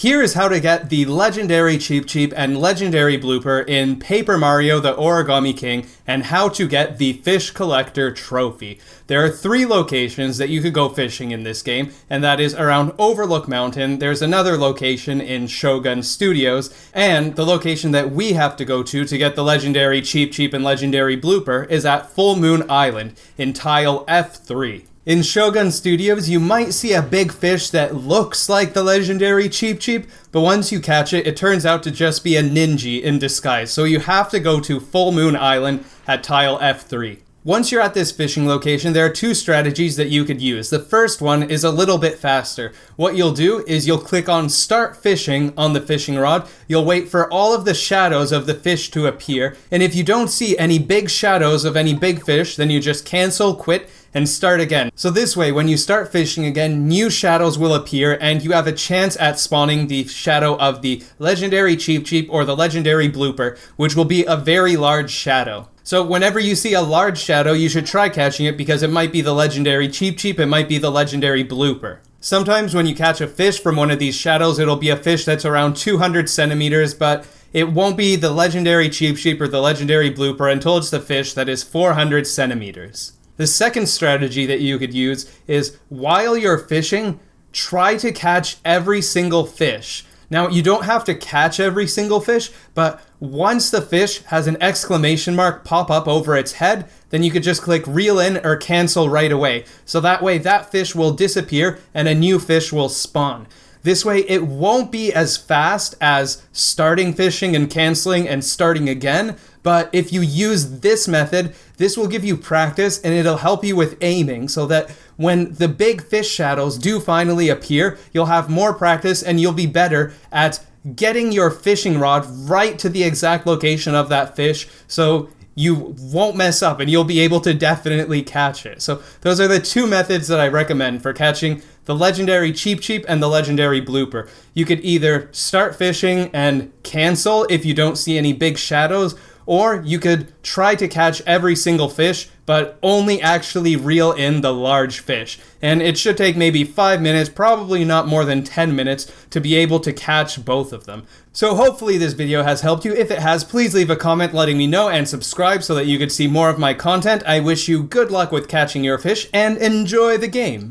Here is how to get the legendary Cheep Cheep and legendary Blooper in Paper Mario the Origami King, and how to get the Fish Collector Trophy. There are 3 locations that you could go fishing in this game, and that is around Overlook Mountain, there's another location in Shogun Studios, and the location that we have to go to get the legendary Cheep Cheep and legendary Blooper is at Full Moon Island in tile F3. In Shogun Studios, you might see a big fish that looks like the legendary Cheep Cheep, but once you catch it, it turns out to just be a ninja in disguise, so you have to go to Full Moon Island at tile F3. Once you're at this fishing location, there are 2 strategies that you could use. The first one is a little bit faster. What you'll do is you'll click on Start Fishing on the fishing rod, you'll wait for all of the shadows of the fish to appear, and if you don't see any big shadows of any big fish, then you just cancel, quit, and start again. So this way, when you start fishing again, new shadows will appear, and you have a chance at spawning the shadow of the legendary Cheep Cheep or the legendary Blooper, which will be a very large shadow. So whenever you see a large shadow, you should try catching it because it might be the legendary Cheep Cheep, it might be the legendary Blooper. Sometimes when you catch a fish from one of these shadows, it'll be a fish that's around 200 centimeters, but it won't be the legendary Cheep Cheep or the legendary Blooper until it's the fish that is 400 centimeters. The second strategy that you could use is, while you're fishing, try to catch every single fish. Now, you don't have to catch every single fish, but once the fish has an exclamation mark pop up over its head, then you could just click reel in or cancel right away. So that way that fish will disappear and a new fish will spawn. This way it won't be as fast as starting fishing and canceling and starting again, but if you use this method, this will give you practice and it'll help you with aiming so that when the big fish shadows do finally appear, you'll have more practice and you'll be better at getting your fishing rod right to the exact location of that fish, so you won't mess up and you'll be able to definitely catch it. So those are the 2 methods that I recommend for catching the legendary Cheep Cheep and the legendary Blooper. You could either start fishing and cancel if you don't see any big shadows, or you could try to catch every single fish, but only actually reel in the large fish. And it should take maybe 5 minutes, probably not more than 10 minutes, to be able to catch both of them. So hopefully this video has helped you. If it has, please leave a comment letting me know and subscribe so that you could see more of my content. I wish you good luck with catching your fish and enjoy the game.